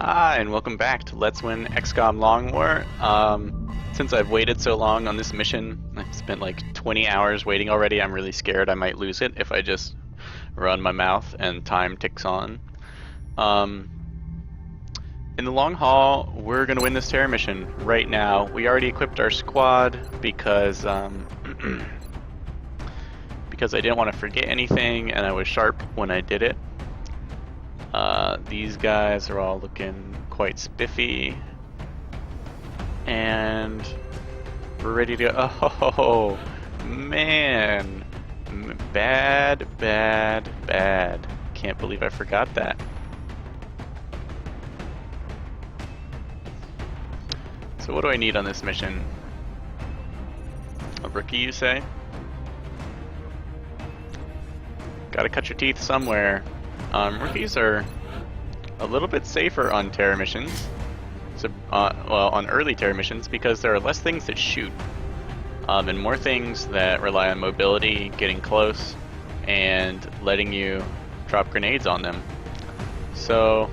Hi, and welcome back to Let's Win XCOM Long War. Since I've waited so long on this mission, I've spent like 20 hours waiting already. I'm really scared I might lose it if I just run my mouth and time ticks on. In the long haul, we're going to win this terror mission right now. We already equipped our squad because because I didn't want to forget anything and I was sharp when I did it. These guys are all looking quite spiffy, and we're ready to go. Oh man, bad. Can't believe I forgot that. So what do I need on this mission? A rookie, you say? Gotta cut your teeth somewhere. Rookies are a little bit safer on terror missions, so, well, on early terror missions, because there are less things that shoot, and more things that rely on mobility, getting close, and letting you drop grenades on them. So,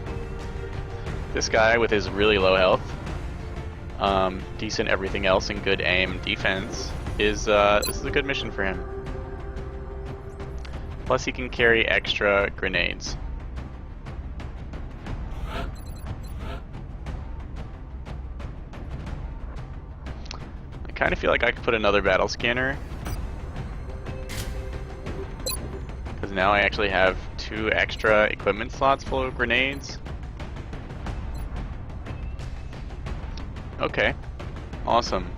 this guy with his really low health, decent everything else, and good aim and defense, this is a good mission for him. Plus he can carry extra grenades. I kind of feel like I could put another battle scanner, because now I actually have 2 extra equipment slots full of grenades. Okay, awesome.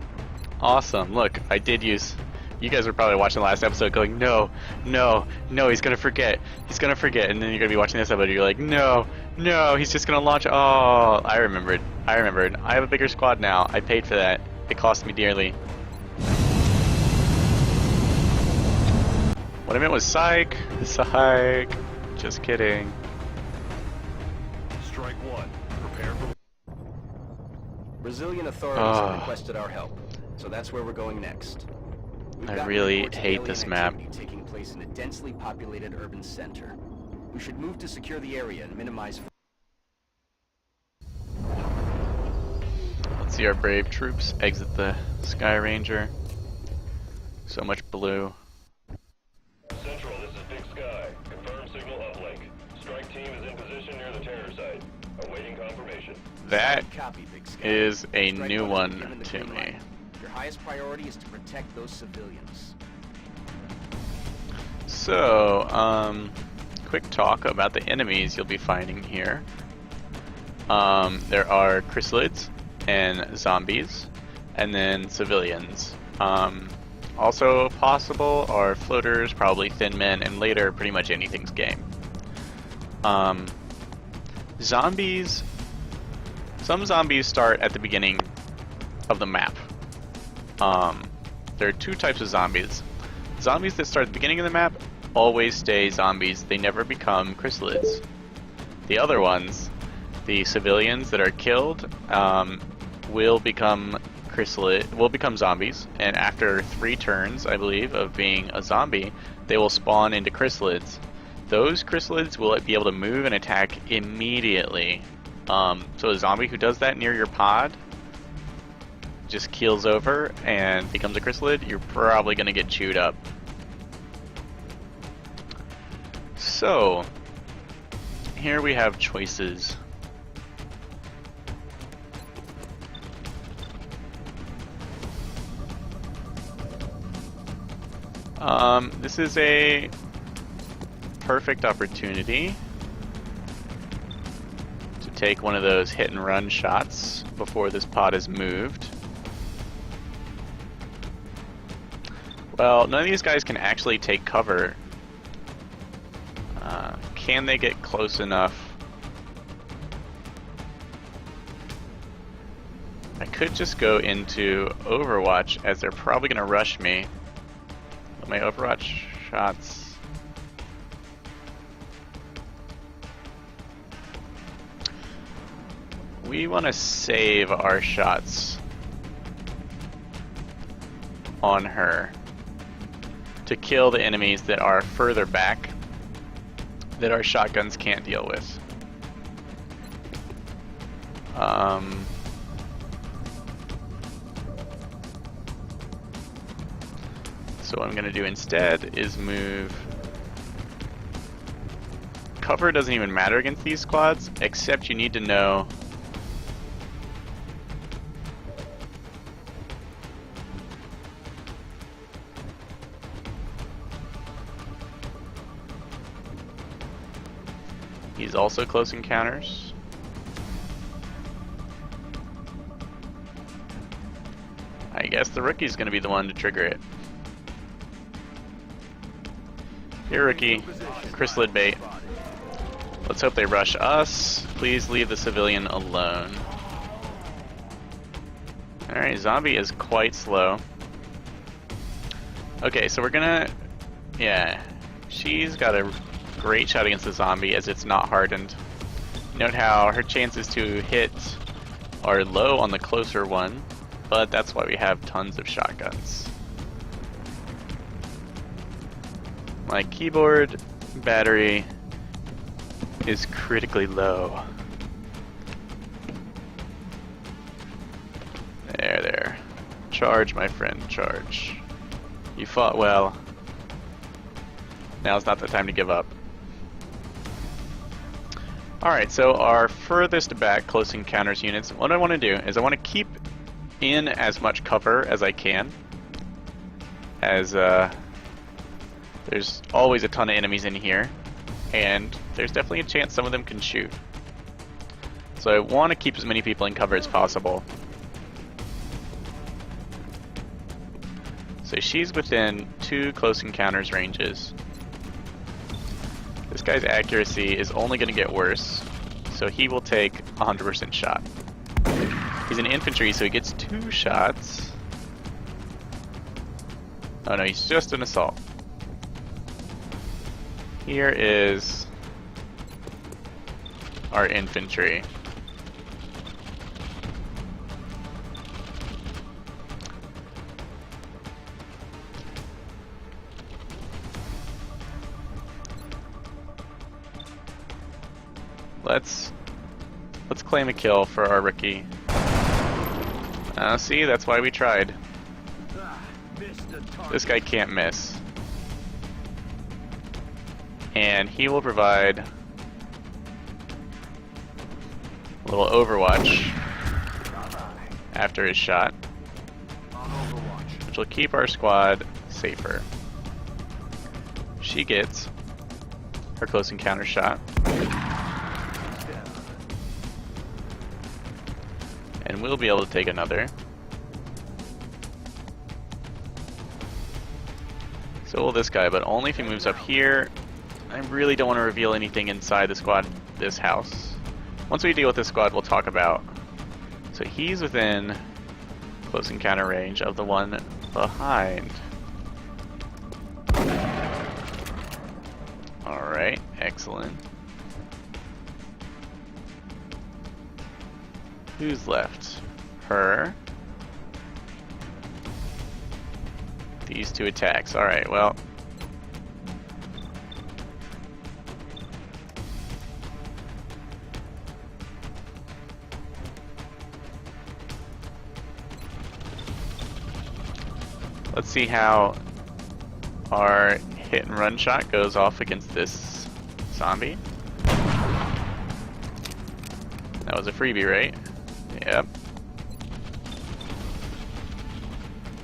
Look, I did use... You guys were probably watching the last episode going, no, he's gonna forget, and then you're gonna be watching this episode and you're like, no, he's just gonna launch. Oh, I remembered. I have a bigger squad now. I paid for that. It cost me dearly. What I meant was psych. Just kidding. Strike one. Prepare for... Brazilian authorities have requested our help, so that's where we're going next. I really hate this map. Taking place in a densely populated urban center. We should move to secure the area and minimize... Let's see our brave troops exit the Sky Ranger. So much blue. Central, this is Big Sky. Confirm signal uplink. Strike team is in position near the terror site. Awaiting confirmation. That Copy, Big Sky. is a Strike new one one is to given the green me. light. Your highest priority is to protect those civilians. So, quick talk about the enemies you'll be finding here. There are chrysalids and zombies, and then civilians. Also possible are floaters, probably thin men, and later pretty much anything's game. Zombies. Some zombies start at the beginning of the map. There are 2 types of zombies. Zombies that start at the beginning of the map always stay zombies. They never become chrysalids. The other ones, the civilians that are killed, will become zombies, and after 3 turns, I believe, of being a zombie, they will spawn into chrysalids. Those chrysalids will be able to move and attack immediately. So a zombie who does that near your pod just keels over and becomes a chrysalid, you're probably going to get chewed up. So, here we have choices. This is a perfect opportunity to take one of those hit and run shots before this pod is moved. Well, none of these guys can actually take cover. Can they get close enough? I could just go into Overwatch, as they're probably going to rush me. But my Overwatch shots... We want to save our shots on her to kill the enemies that are further back that our shotguns can't deal with. So what I'm going to do instead is move... Cover doesn't even matter against these squads, except you need to know... He's also close encounters. I guess the rookie's going to be the one to trigger it. Here, rookie. Chrysalid bait. Let's hope they rush us. Please leave the civilian alone. Alright, zombie is quite slow. Okay, so we're gonna... Yeah. She's got a great shot against the zombie as it's not hardened. Note how her chances to hit are low on the closer one, but that's why we have tons of shotguns. My keyboard battery is critically low. There. Charge, my friend, charge. You fought well. Now's not the time to give up. Alright, so our furthest back close encounters units, what I want to do is I want to keep in as much cover as I can, as there's always a ton of enemies in here, and there's definitely a chance some of them can shoot. So I want to keep as many people in cover as possible. So she's within 2 close encounters ranges. This guy's accuracy is only going to get worse, so he will take 100% shot. He's an infantry, so he gets 2 shots. Oh no, he's just an assault. Here is our infantry. Let's claim a kill for our rookie. See, that's why we tried. This guy can't miss. And he will provide a little overwatch after his shot, which will keep our squad safer. She gets her close encounter shot. And we'll be able to take another. So will this guy, but only if he moves up here. I really don't want to reveal anything inside the squad, this house. Once we deal with this squad, we'll talk about. So he's within close encounter range of the one behind. Alright, excellent. Who's left? Her. These 2 attacks. Alright, well. Let's see how our hit and run shot goes off against this zombie. That was a freebie, right? Yep.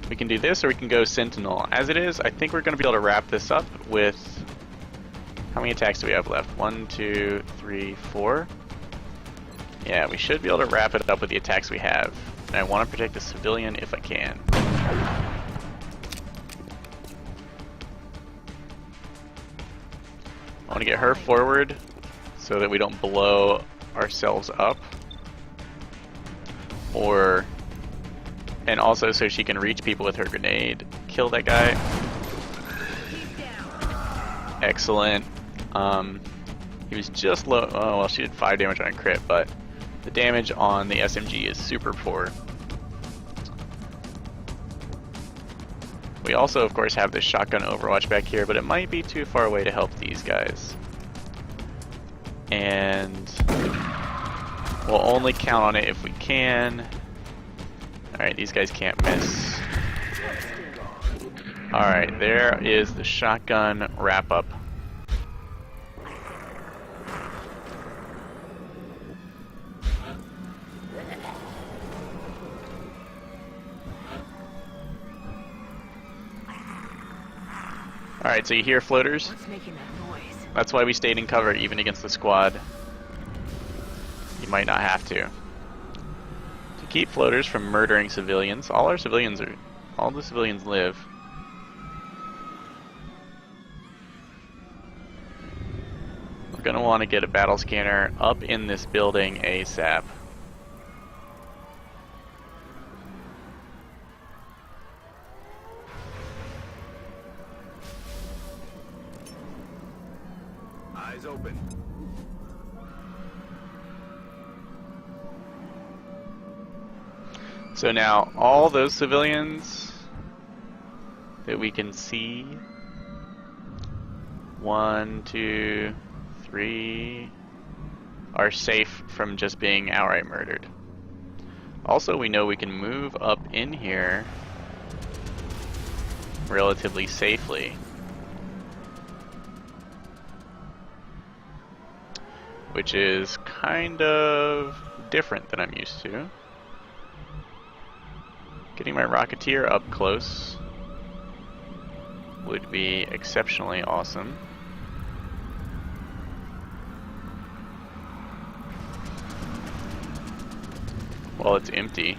We can do this, or we can go Sentinel. As it is, I think we're going to be able to wrap this up with... How many attacks do we have left? 1, 2, 3, 4. Yeah, we should be able to wrap it up with the attacks we have. And I want to protect the civilian if I can. I want to get her forward so that we don't blow ourselves up. And also so she can reach people with her grenade. Kill that guy. Excellent. He was just low. Oh, well, she did 5 damage on a crit, but the damage on the SMG is super poor. We also, of course, have this shotgun overwatch back here, but it might be too far away to help these guys. And We'll only count on it if we can. Alright, these guys can't miss. Alright, there is the shotgun wrap-up. Alright, so you hear floaters? What's making that noise? That's why we stayed in cover even against the squad. You might not have to. To keep floaters from murdering civilians, all the civilians live. We're gonna want to get a battle scanner up in this building ASAP. Eyes open. So now, all those civilians that we can see, 1, 2, 3, are safe from just being outright murdered. Also, we know we can move up in here relatively safely, which is kind of different than I'm used to. Getting my Rocketeer up close would be exceptionally awesome. Well, it's empty.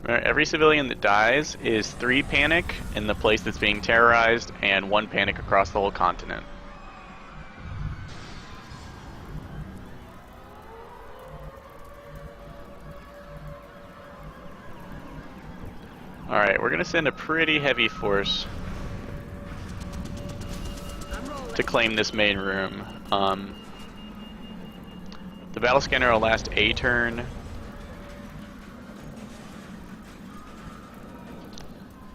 Remember, every civilian that dies is 3 panic in the place that's being terrorized and 1 panic across the whole continent. Alright, we're gonna send a pretty heavy force to claim this main room. The battle scanner will last a turn.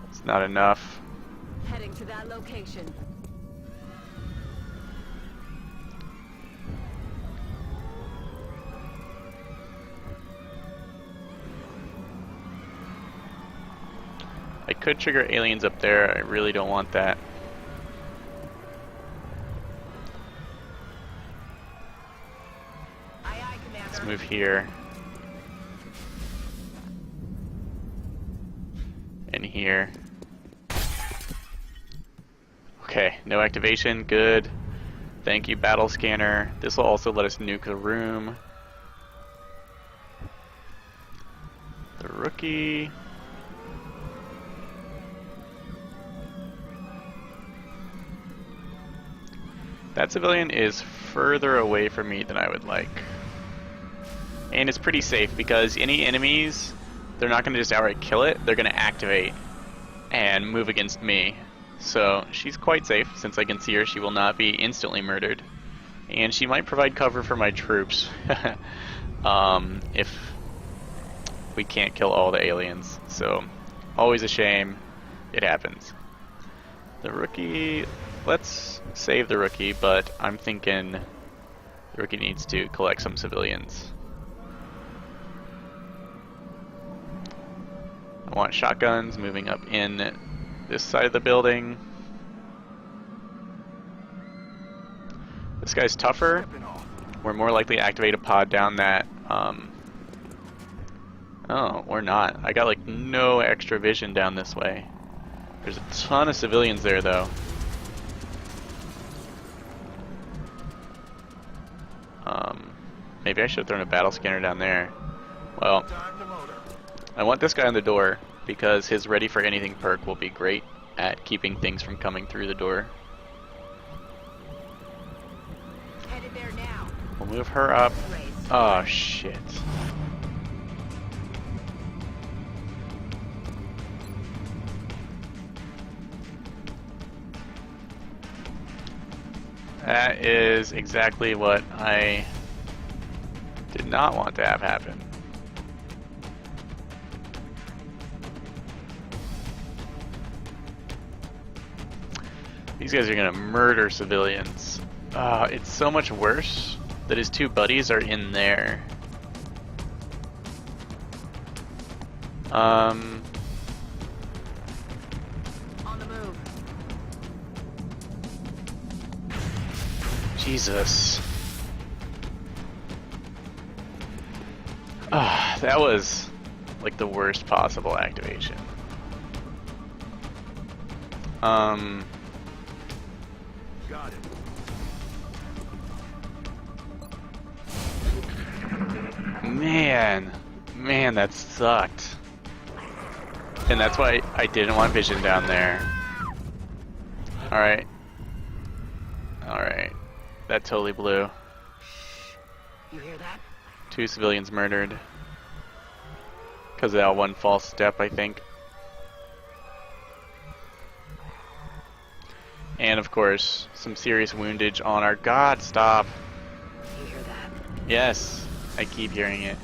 It's not enough. Heading to that location. I could trigger aliens up there. I really don't want that. Aye, aye, Commander. Let's move here. And here. Okay, no activation, good. Thank you, battle scanner. This will also let us nuke the room. The rookie. That civilian is further away from me than I would like. And it's pretty safe because any enemies, they're not going to just outright kill it, they're going to activate and move against me. So she's quite safe since I can see her. She will not be instantly murdered. And she might provide cover for my troops if we can't kill all the aliens. So always a shame. It happens. The rookie, let's save the rookie, but I'm thinking the rookie needs to collect some civilians. I want shotguns moving up in this side of the building. This guy's tougher. We're more likely to activate a pod down that. Oh, we're not. I got like no extra vision down this way. There's a ton of civilians there though. Maybe I should have thrown a battle scanner down there. Well, I want this guy on the door because his ready for anything perk will be great at keeping things from coming through the door. Headed there now. We'll move her up. Oh shit. That is exactly what I did not want to have happen. These guys are gonna murder civilians. It's so much worse that his two buddies are in there. On the move. Jesus. That was like the worst possible activation. Got it. Man, that sucked. And that's why I didn't want vision down there. Alright. Alright. That totally blew. You hear that? 2 civilians murdered. Because of that one false step, I think. And of course, some serious woundage on our... God, stop! You hear that? Yes, I keep hearing it.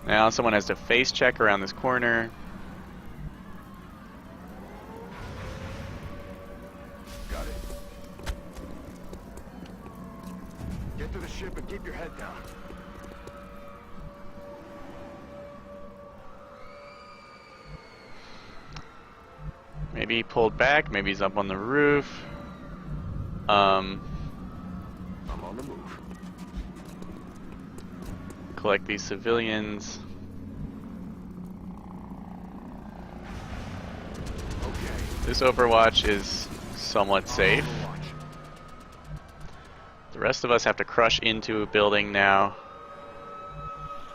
Now someone has to face check around this corner. Got it. Get to the ship and keep your head down. Maybe he pulled back, maybe he's up on the roof. I'm on the move. Collect these civilians. Okay. This Overwatch is somewhat safe. Overwatch. The rest of us have to crush into a building now,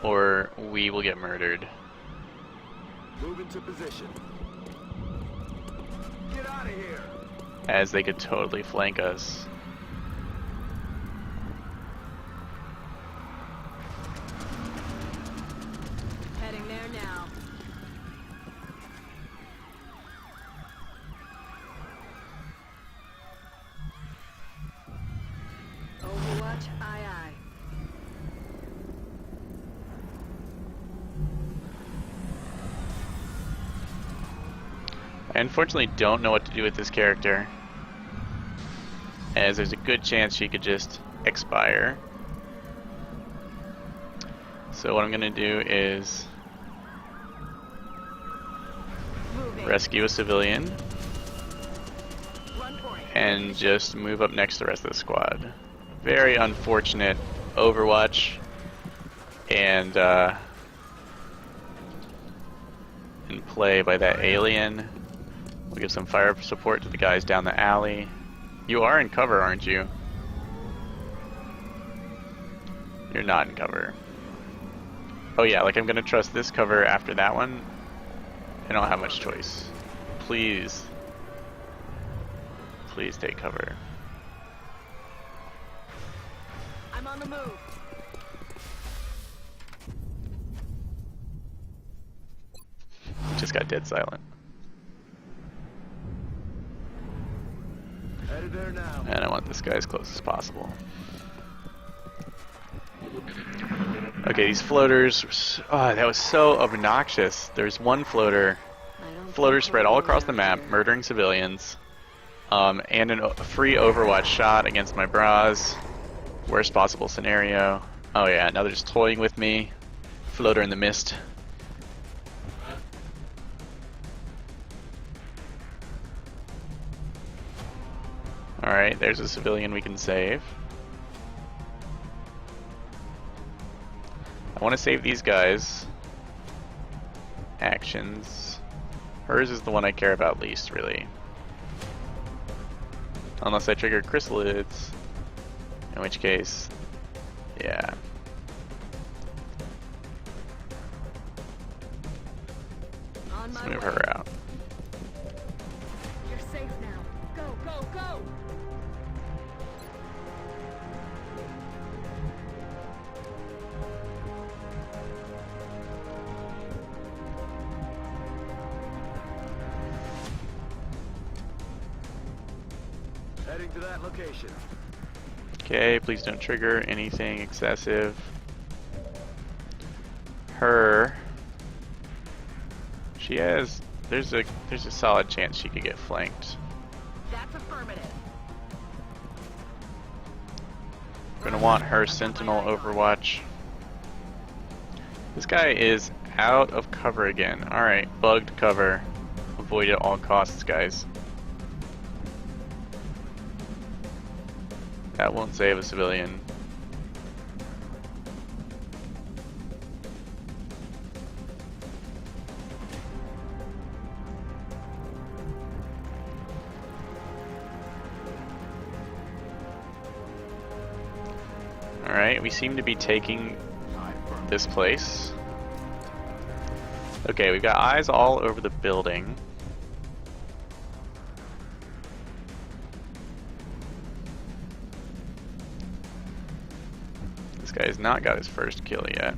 or we will get murdered. Move into position. Get out of here. As they could totally flank us. Heading there now. Overwatch, aye aye. I unfortunately don't know what to do with this character, as there's a good chance she could just expire. So what I'm gonna do is Moving. rescue a civilian Run for it. and just move up next to the rest of the squad. Very unfortunate Overwatch, and in play by that alien. We'll give some fire support to the guys down the alley. You are in cover, aren't you? You're not in cover. Oh yeah, like I'm gonna trust this cover after that one. I don't have much choice. Please. Please take cover. I'm on the move. Just got dead silent. Headed there now. And I want this guy as close as possible. Okay, these floaters. Oh, that was so obnoxious. There's one floater. Floaters spread all across the map, murdering civilians. And a free Overwatch shot against my bras. Worst possible scenario. Oh yeah, now they're just toying with me. Floater in the mist. Alright, there's a civilian we can save. I want to save these guys. Actions. Hers is the one I care about least, really. Unless I trigger chrysalids. In which case, yeah. On Let's my move way. her out. You're safe now. Go, go, go! Heading to that location. Okay, please don't trigger anything excessive. Her. She has. There's a solid chance she could get flanked. That's affirmative. We're gonna want her Sentinel Overwatch. This guy is out of cover again. Alright, bugged cover. Avoid at all costs, guys. That won't save a civilian. Alright, we seem to be taking this place. Okay, we've got eyes all over the building. This guy has not got his first kill yet.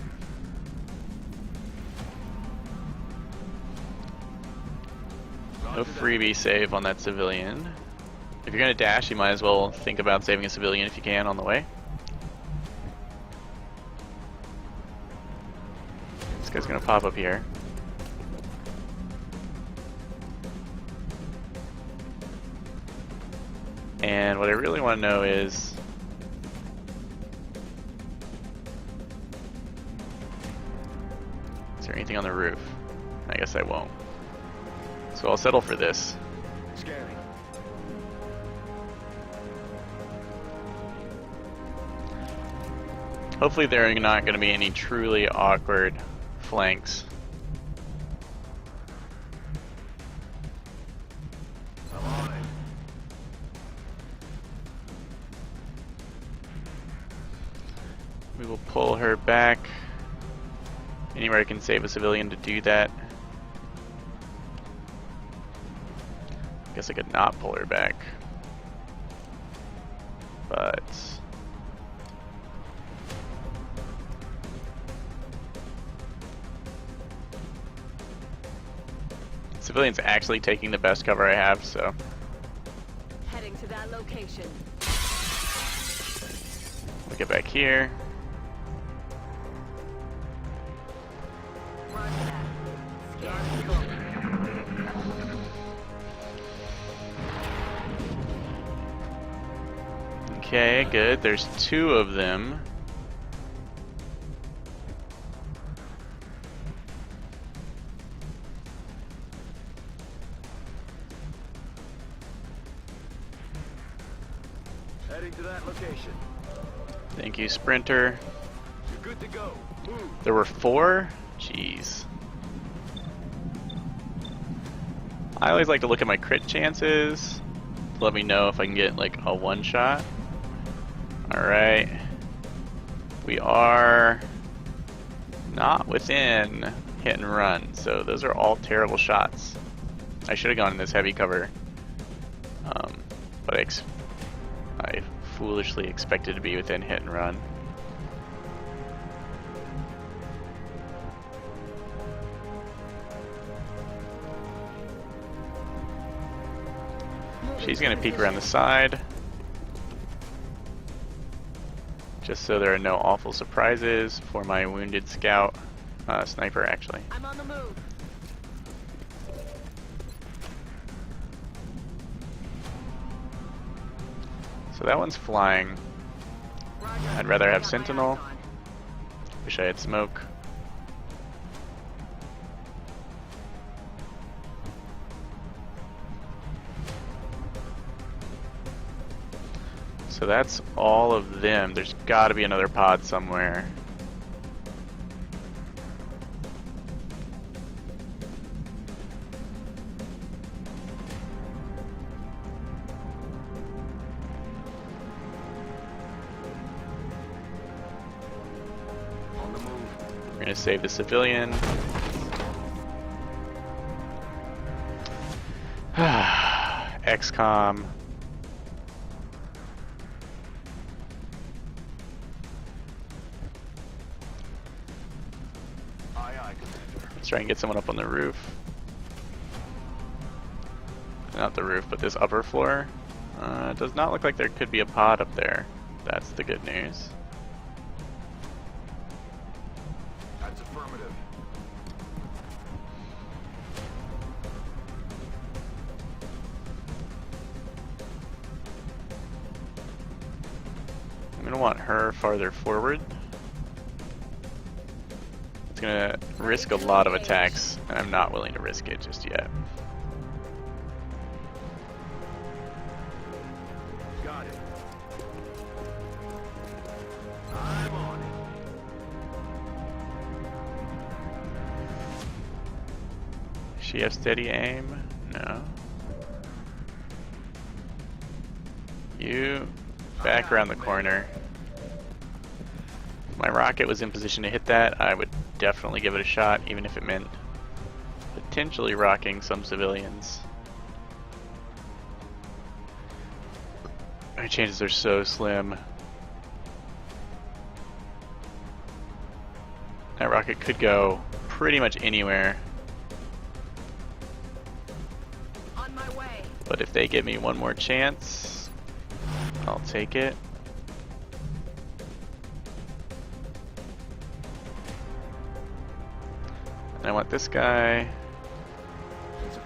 No freebie save on that civilian. If you're gonna dash, you might as well think about saving a civilian if you can on the way. This guy's gonna pop up here. And what I really want to know is, is there anything on the roof? I guess I won't. So I'll settle for this. Scanning. Hopefully there are not going to be any truly awkward flanks. I'm on it. We will pull her back. Anywhere I can save a civilian to do that. I guess I could not pull her back. But civilian's actually taking the best cover I have, so Heading to that location. we'll get back here. Roger that. Scan book. Okay, good. There's two of them. Heading to that location. Thank you, Sprinter. You're good to go. Move. There were four? Jeez. I always like to look at my crit chances to let me know if I can get like a one shot. Alright. We are not within hit and run, so those are all terrible shots. I should have gone in this heavy cover. But I foolishly expected to be within hit and run. She's gonna peek around the side, just so there are no awful surprises for my wounded scout, sniper actually. I'm on the move. So that one's flying. Roger. I'd rather have Got my Sentinel. eyes on. Wish I had smoke. So that's all of them. There's got to be another pod somewhere. On the move. We're going to save the civilian. XCOM. Aye, aye, Commander. Let's try and get someone up on the roof. Not the roof, but this upper floor. It does not look like there could be a pod up there. That's the good news. That's affirmative. I'm gonna want her farther forward. It's gonna risk a lot of attacks, and I'm not willing to risk it just yet. Got it. I'm on it. She have steady aim? No. You back around the corner. If my rocket was in position to hit that, I would definitely give it a shot, even if it meant potentially rocking some civilians. My chances are so slim. That rocket could go pretty much anywhere. On my way. But if they give me one more chance, I'll take it. And I want this guy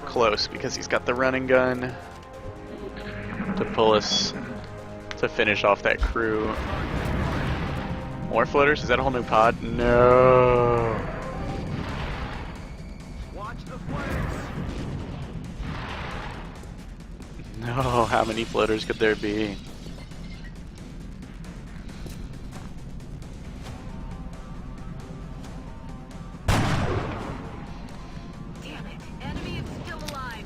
close because he's got the running gun to pull us to finish off that crew. More floaters? Is that a whole new pod? No. Watch the flames. No, how many floaters could there be? Damn it. Enemy is still alive.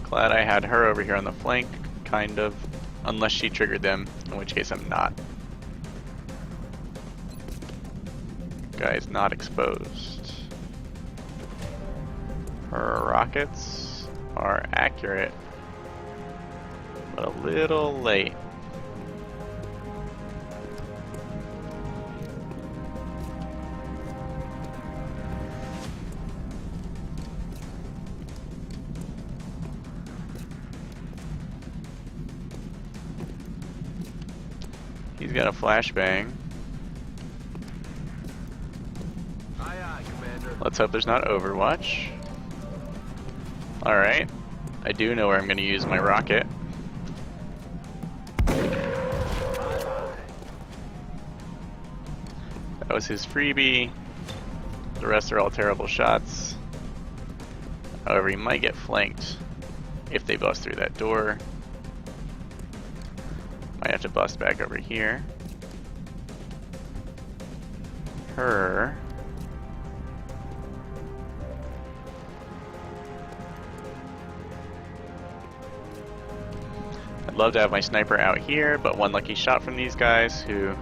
Glad I had her over here on the flank, kind of. Unless she triggered them, in which case I'm not. Guy's not exposed. Her rockets are accurate, but a little late. He's got a flashbang. Aye, aye, Commander. Let's hope there's not Overwatch. Alright. I do know where I'm going to use my rocket. That was his freebie. The rest are all terrible shots. However, he might get flanked if they bust through that door. Might have to bust back over here. Her. I'd love to have my sniper out here, but one lucky shot from these guys who...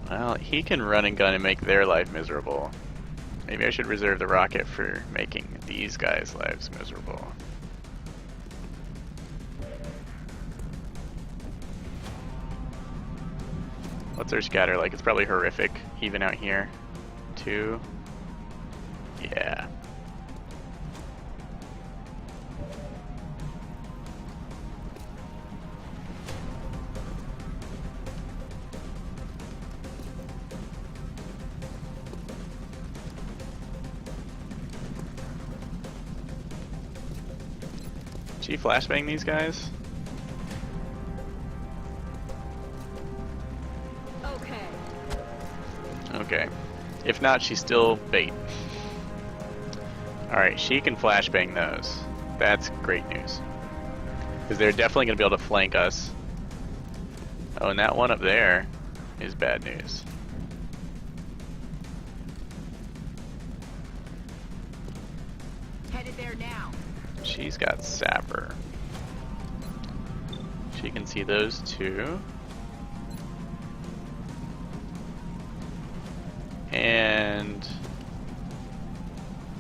Well, he can run and gun and make their life miserable. Maybe I should reserve the rocket for making these guys' lives miserable. What's our scatter like? It's probably horrific, even out here. 2. Yeah. She flashbang these guys? Okay. Okay. If not, she's still bait. Alright, she can flashbang those. That's great news. Because they're definitely going to be able to flank us. Oh, and that one up there is bad news. Headed there now. She's got Sapper. She can see those two. And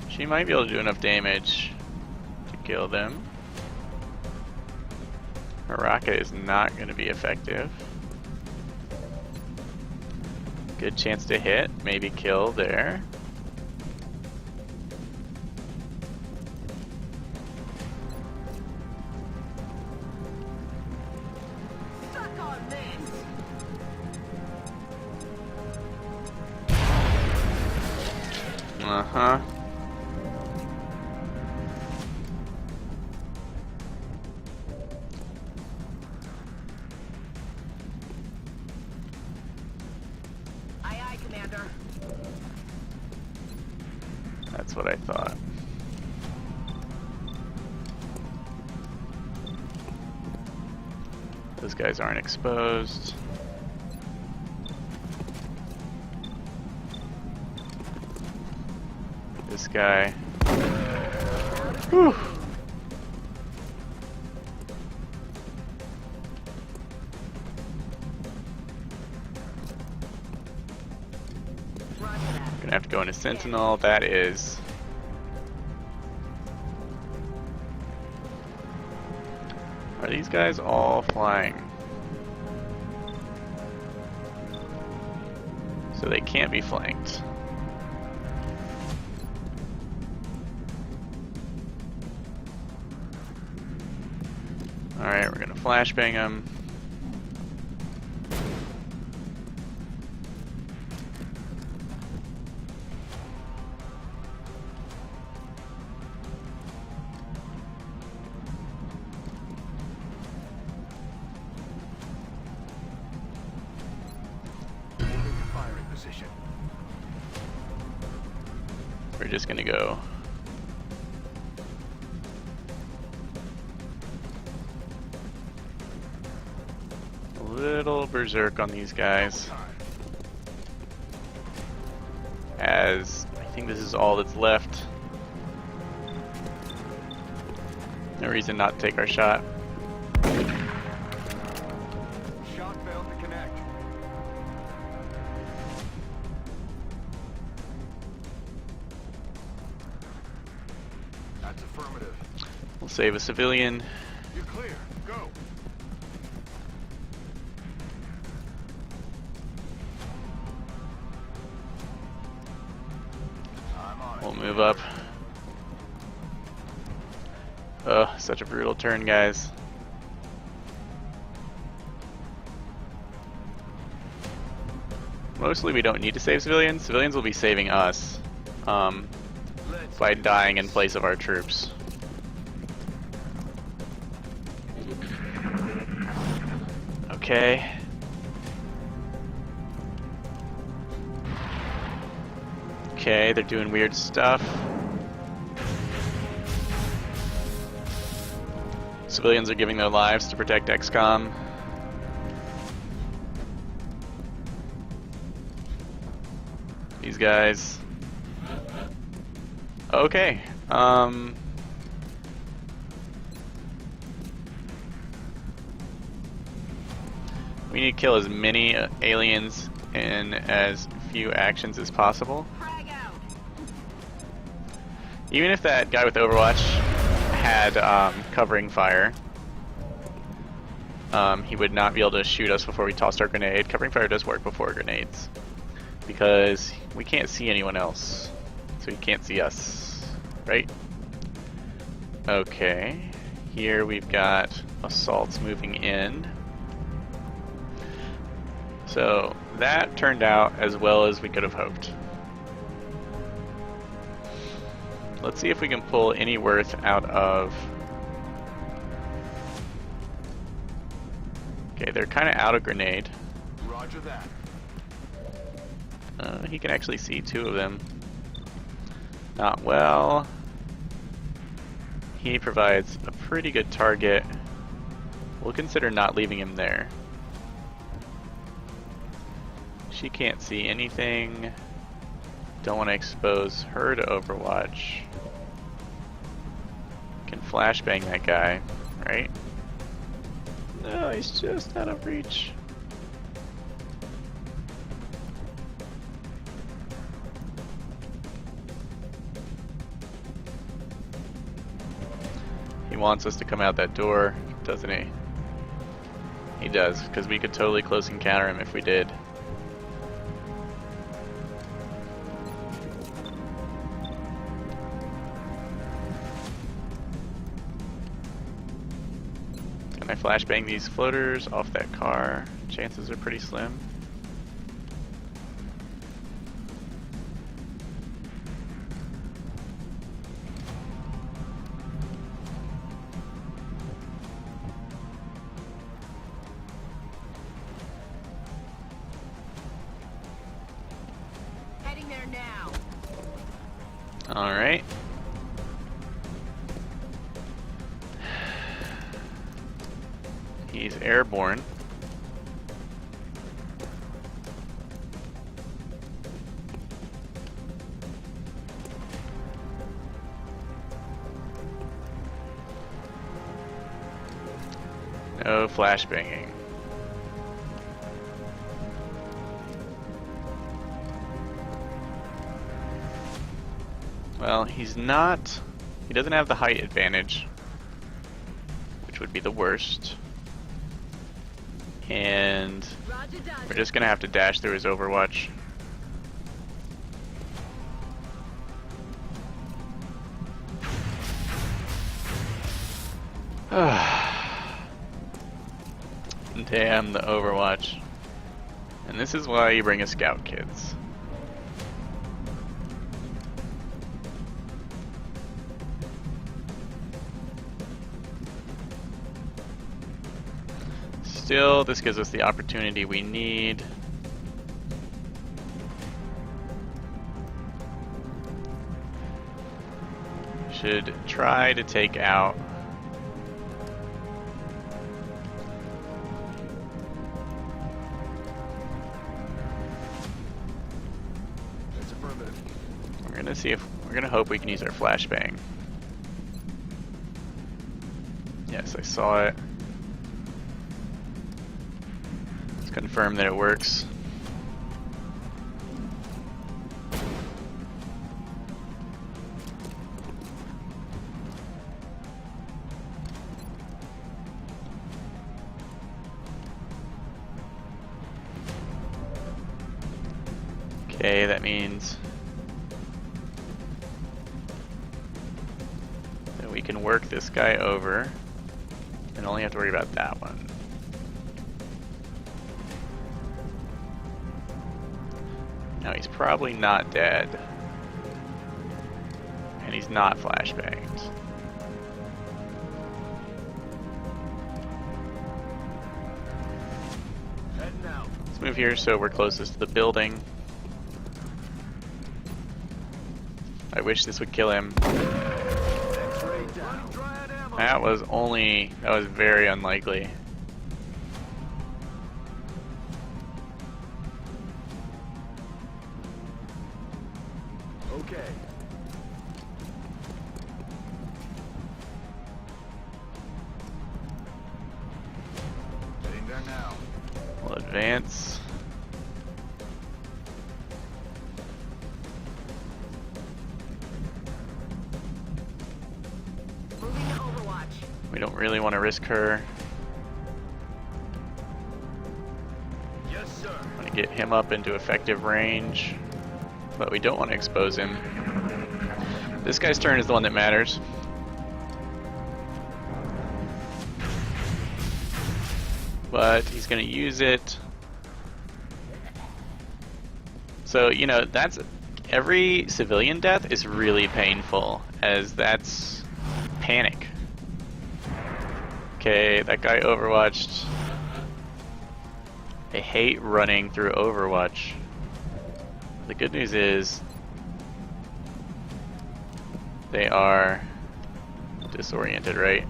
she might be able to do enough damage to kill them. Her rocket is not going to be effective. Good chance to hit, maybe kill there. Suck on this. Uh-huh. Aye, aye, Commander. That's what I thought. Those guys aren't exposed. This guy. Whew. Roger that. Gonna have to go into Sentinel. That is. Are these guys all flying? So they can't be flanked. Alright, we're gonna flashbang them. Firing position. We're just gonna go. A little berserk on these guys. As I think this is all that's left. No reason not to take our shot. Shot failed to connect. That's affirmative. We'll save a civilian. You're clear. Go. I'm on it. We'll move up. Oh, such a brutal turn, guys. Mostly we don't need to save civilians. Civilians will be saving us by dying in place of our troops. Okay. Okay, they're doing weird stuff. Civilians are giving their lives to protect XCOM. These guys. Okay. We need to kill as many aliens in as few actions as possible. Frag out. Even if that guy with Overwatch had covering fire, he would not be able to shoot us before we tossed our grenade. Covering fire does work before grenades, because we can't see anyone else, so he can't see us, right? Okay, here we've got assaults moving in. So that turned out as well as we could have hoped. Let's see if we can pull any worth out of... Okay, they're kind of out of grenade. Roger that. He can actually see two of them. Not well. He provides a pretty good target. We'll consider not leaving him there. She can't see anything. Don't want to expose her to Overwatch. Can flashbang that guy, right? No, he's just out of reach. He wants us to come out that door, doesn't he? He does, because we could totally close encounter him if we did. Can I flashbang these floaters off that car? Chances are pretty slim. Heading there now. Alright. He's airborne. No flashbanging. Well, he doesn't have the height advantage, which would be the worst. And Roger that. we're just gonna have to dash through his Overwatch. Damn the Overwatch. And this is why you bring a scout, kids. Still, this gives us the opportunity we need. Should try to take out That's affirmative. we're gonna hope we can use our flashbang. Yes, I saw it. Let's confirm that it works. Okay, that means that we can work this guy over and only have to worry about that one. Now he's probably not dead. And he's not flashbanged. Heading out. Let's move here so we're closest to the building. I wish this would kill him. X-ray down. Dryad ammo. That was very unlikely. Okay. Heading there now. We'll advance. Moving to Overwatch. We don't really want to risk her. Yes, sir. Want to get him up into effective range, but we don't want to expose him. This guy's turn is the one that matters. But he's going to use it. So, you know, that's every civilian death is really painful, as that's panic. Okay, that guy overwatched. I hate running through Overwatch. The good news is they are disoriented, right?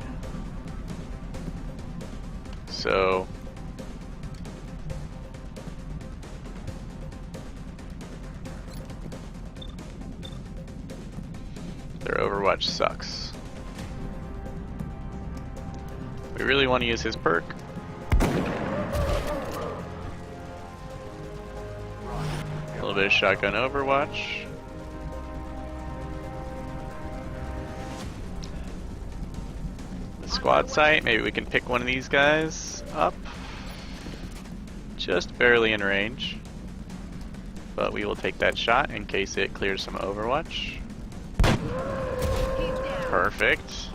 So their Overwatch sucks. We really want to use his perk. A little bit of shotgun Overwatch. The squad site, maybe we can pick one of these guys up. Just barely in range. But we will take that shot in case it clears some Overwatch. He's down. Perfect.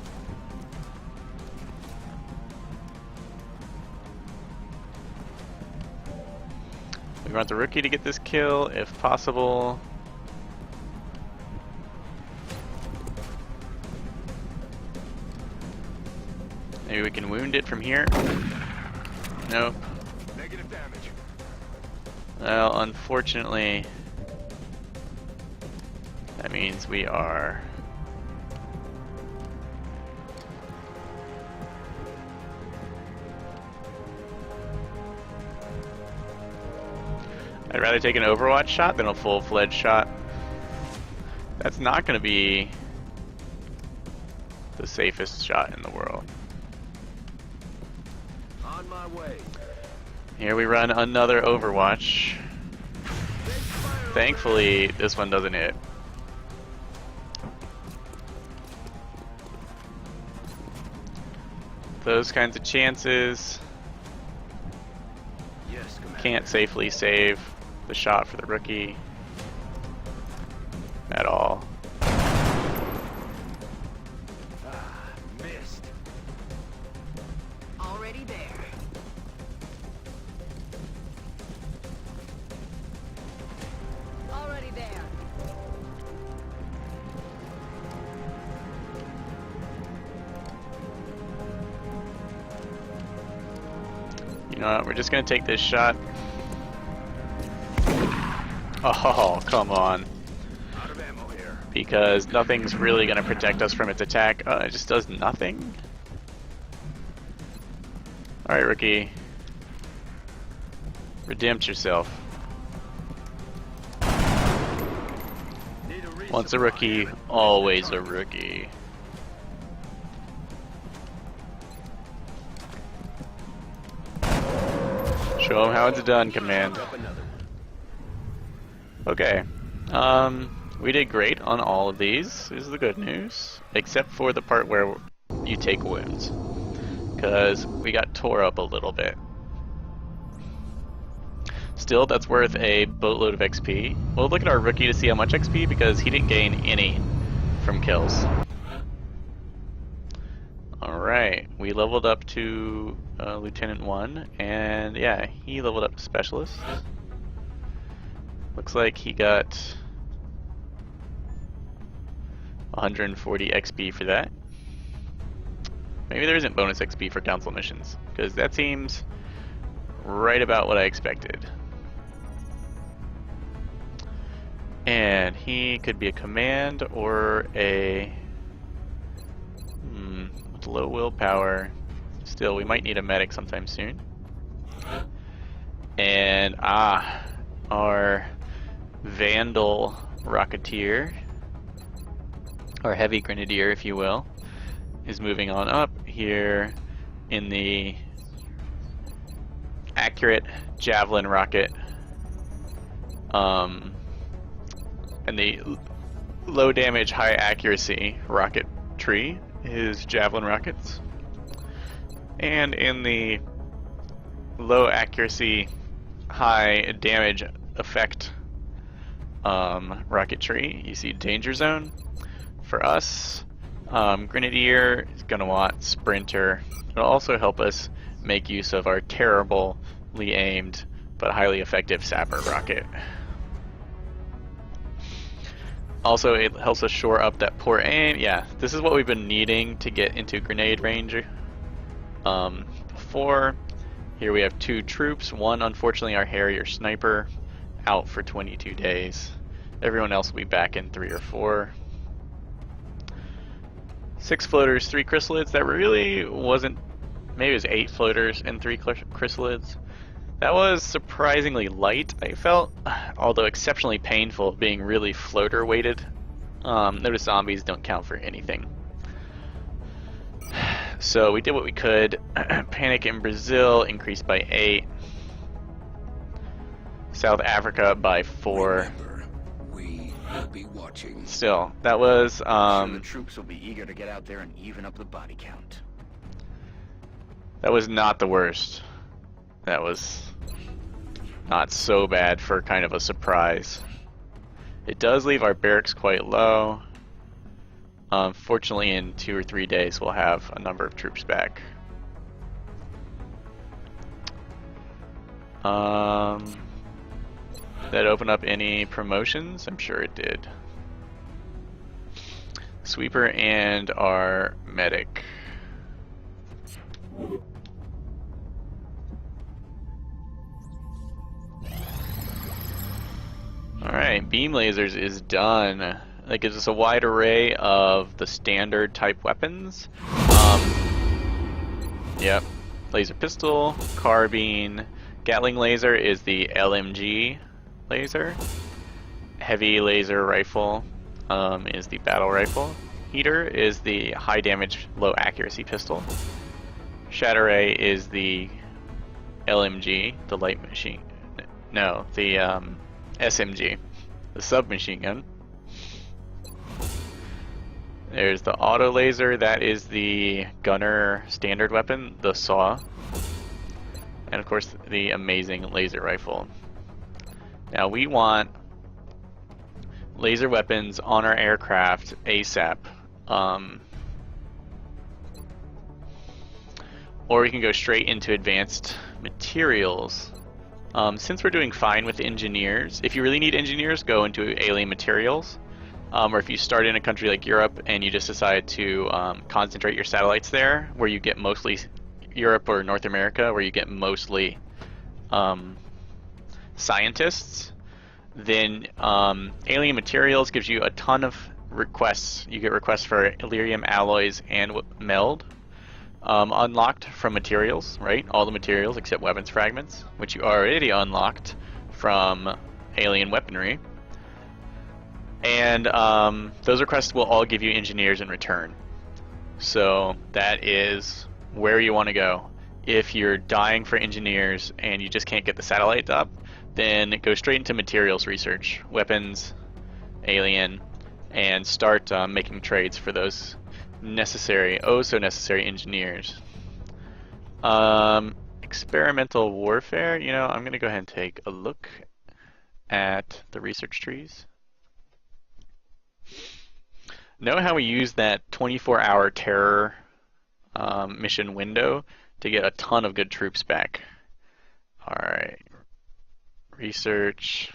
We want the rookie to get this kill if possible. Maybe we can wound it from here. Nope. Negative damage. Well, unfortunately, that means we are... I'd rather take an Overwatch shot than a full-fledged shot. That's not going to be the safest shot in the world. On my way. Here we run another Overwatch. Thankfully, this one doesn't hit. Those kinds of chances Yes, Commander. can't safely save the shot for the rookie at all. Missed. Already there. Already there. You know what, we're just gonna take this shot. Oh, come on. Out of ammo here. Because nothing's really gonna protect us from its attack. It just does nothing? Alright, rookie. Redempt yourself. Need a resupply. Once a rookie, always a rookie. Show them how it's done, Command. Up another one. Okay. We did great on all of these, is the good news. Except for the part where you take wounds. Because we got tore up a little bit. Still, that's worth a boatload of XP. We'll look at our rookie to see how much XP, because he didn't gain any from kills. Alright, we leveled up to Lieutenant 1, and yeah, he leveled up to Specialist. Looks like he got 140 XP for that. Maybe there isn't bonus XP for council missions, because that seems right about what I expected. And he could be a command or a with low willpower. Still, we might need a medic sometime soon. And our Vandal Rocketeer, or Heavy Grenadier if you will, is moving on up here in the accurate Javelin rocket. And the low damage, high accuracy rocket tree is Javelin rockets. And in the low accuracy, high damage effect rocket tree, you see Danger Zone. For us, Grenadier is going to want Sprinter. It'll also help us make use of our terribly aimed but highly effective Sapper rocket. Also, it helps us shore up that poor aim. Yeah, this is what we've been needing to get into grenade range. Before, here we have 2 troops. One, unfortunately, our Harrier Sniper, out for 22 days. Everyone else will be back in 3 or 4. 6 floaters, 3 chrysalids. That really wasn't... Maybe it was 8 floaters and 3 chrysalids. That was surprisingly light, I felt, although exceptionally painful, being really floater weighted. Notice zombies don't count for anything. So we did what we could. Panic in Brazil increased by 8. South Africa by 4. Remember, we will be watching. Still, that was Sure the troops will be eager to get out there and even up the body count. that was not the worst. That was not so bad for kind of a surprise. It does leave our barracks quite low. Fortunately, in 2 or 3 days, we'll have a number of troops back. that open up any promotions? I'm sure it did. Sweeper and our medic. Alright, beam lasers is done. That gives us a wide array of the standard type weapons. Yep. Laser pistol, carbine, Gatling laser is the LMG laser. Heavy laser rifle is the battle rifle. Heater is the high damage, low accuracy pistol. Shatter ray is the LMG, the light machine. No, the SMG, the submachine gun. There's the auto laser, that is the gunner standard weapon, the saw. And of course the amazing laser rifle. Now we want laser weapons on our aircraft ASAP. Or we can go straight into advanced materials. Since we're doing fine with engineers, if you really need engineers, go into alien materials. Or if you start in a country like Europe and you just decide to concentrate your satellites there, where you get mostly Europe or North America, where you get mostly scientists, then alien materials gives you a ton of requests. You get requests for Illyrium alloys and meld unlocked from materials, right? All the materials except weapons fragments, which you already unlocked from alien weaponry. And those requests will all give you engineers in return. So that is where you want to go. If you're dying for engineers and you just can't get the satellites up, then go straight into materials research, weapons, alien, and start making trades for those necessary, oh so necessary engineers. Experimental warfare, you know, I'm going to go ahead and take a look at the research trees. Know how we use that 24-hour terror mission window to get a ton of good troops back. Alright. Research.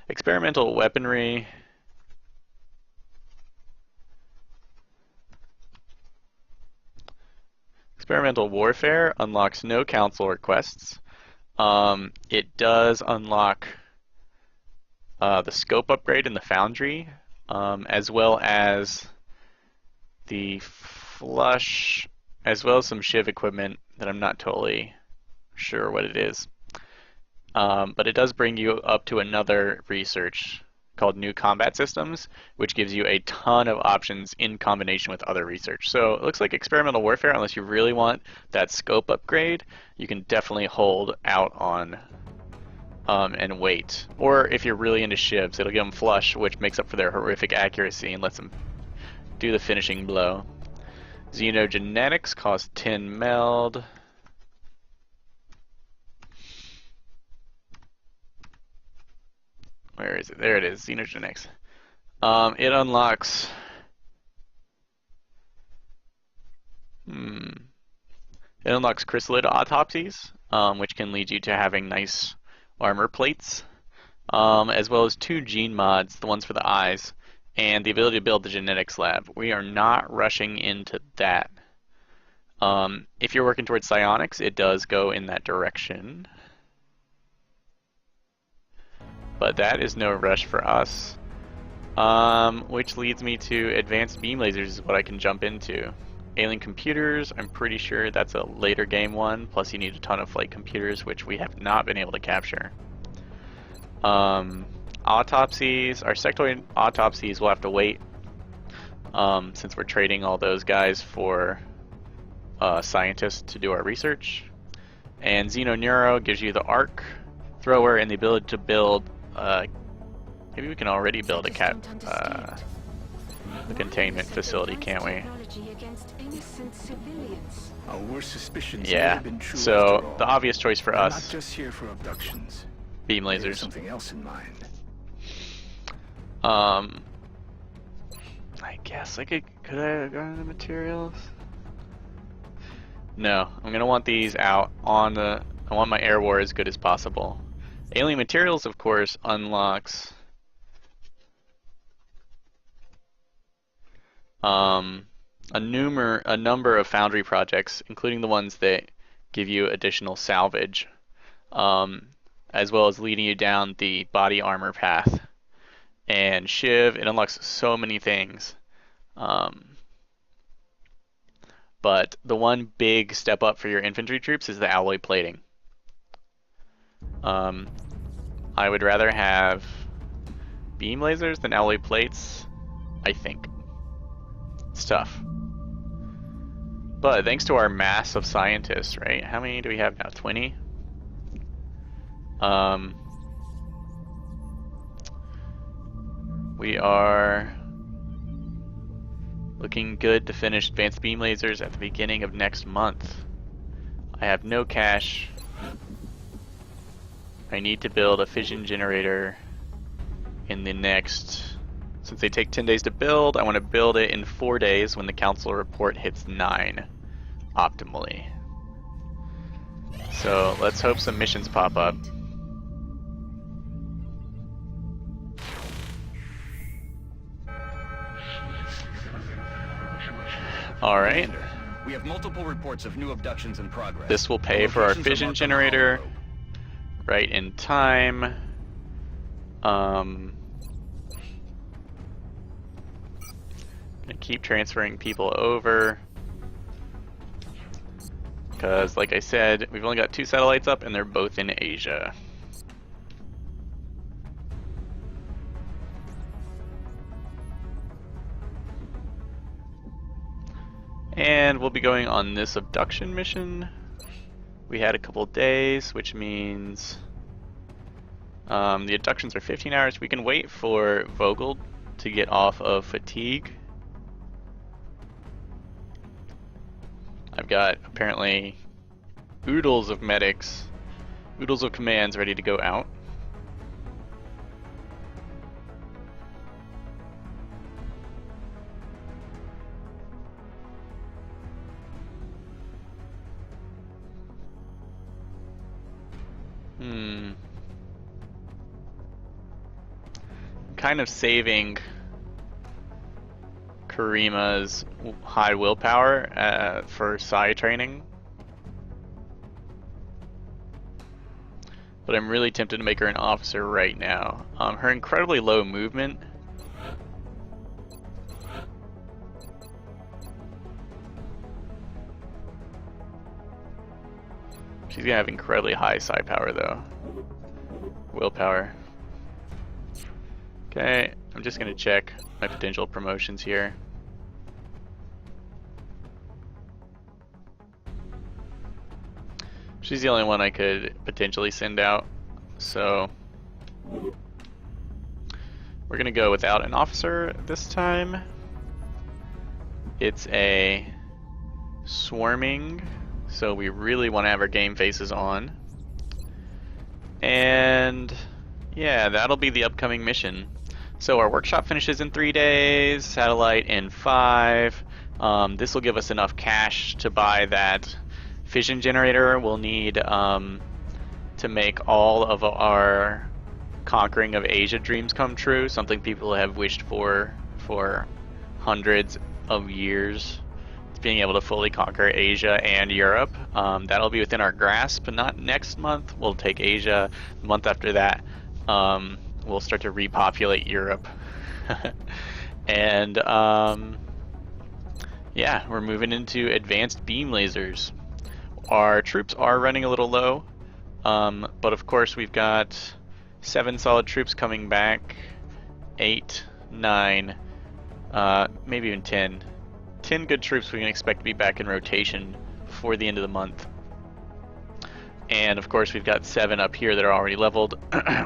Experimental weaponry. Experimental warfare unlocks no council requests. It does unlock the scope upgrade in the foundry, as well as the flush, as well as some shiv equipment that I'm not totally sure what it is. But it does bring you up to another research called New Combat Systems, which gives you a ton of options in combination with other research. So it looks like experimental warfare, unless you really want that scope upgrade, you can definitely hold out on and wait. Or if you're really into shivs, it'll give them flush, which makes up for their horrific accuracy and lets them do the finishing blow. Xenogenetics costs 10 meld. Where is it? There it is, Xenogenetics. It unlocks... It unlocks chrysalid autopsies, which can lead you to having nice armor plates, as well as 2 gene mods, the ones for the eyes, and the ability to build the genetics lab. We are not rushing into that. If you're working towards psionics, it does go in that direction. But that is no rush for us. Which leads me to advanced beam lasers is what I can jump into. Alien computers, I'm pretty sure that's a later game one, plus you need a ton of flight computers, which we have not been able to capture. Autopsies, our sectoid autopsies will have to wait, since we're trading all those guys for scientists to do our research. And Xenoneuro gives you the arc thrower and the ability to build, maybe we can already build a containment facility, can't we? Our worst suspicions Yeah, so the obvious choice for us, not just here for abductions. beam There's lasers. something else in mind. I guess I could I go into materials? No, I'm gonna want these out on the, I want my air war as good as possible. Alien Materials, of course, unlocks a number of Foundry projects, including the ones that give you additional salvage, as well as leading you down the body armor path. And Shiv, it unlocks so many things. But the one big step up for your infantry troops is the alloy plating. I would rather have beam lasers than alloy plates, I think. It's tough. But thanks to our mass of scientists, right? How many do we have now? 20? We are looking good to finish advanced beam lasers at the beginning of next month. I have no cash. I need to build a fission generator in the next... Since they take 10 days to build, I want to build it in 4 days when the council report hits 9 optimally. So let's hope some missions pop up. Alright. We have multiple reports of new abductions in progress. This will pay for our fission generator right in time. Gonna keep transferring people over. Because, like I said, we've only got 2 satellites up and they're both in Asia. And we'll be going on this abduction mission. We had a couple days, which means the abductions are 15 hours. We can wait for Vogel to get off of fatigue. I've got apparently oodles of medics, oodles of commands ready to go out. Kind of saving Karima's high willpower for psi training, but I'm really tempted to make her an officer right now. Her incredibly low movement she's gonna have incredibly high psi power though. Willpower. Okay, I'm just gonna check my potential promotions here. She's the only one I could potentially send out, so we're gonna go without an officer this time. It's a swarming, so we really want to have our game faces on. And yeah, that'll be the upcoming mission. So our workshop finishes in 3 days, satellite in 5. This will give us enough cash to buy that fission generator. We'll need to make all of our conquering of Asia dreams come true, something people have wished for hundreds of years. It's being able to fully conquer Asia and Europe. That'll be within our grasp, but not next month. We'll take Asia. The month after that, we'll start to repopulate Europe. And yeah, we're moving into advanced beam lasers. Our troops are running a little low, but of course we've got 7 solid troops coming back, 8, 9, maybe even 10. 10 good troops we can expect to be back in rotation before the end of the month. And of course we've got 7 up here that are already leveled.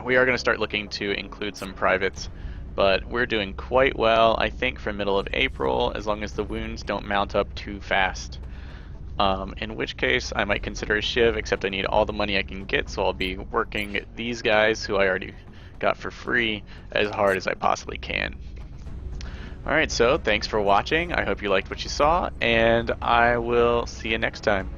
We are going to start looking to include some privates, but we're doing quite well, I think, for middle of April, as long as the wounds don't mount up too fast. In which case I might consider a Shiv, except I need all the money I can get, so I'll be working these guys, who I already got for free, as hard as I possibly can. Alright, so thanks for watching. I hope you liked what you saw, and I will see you next time.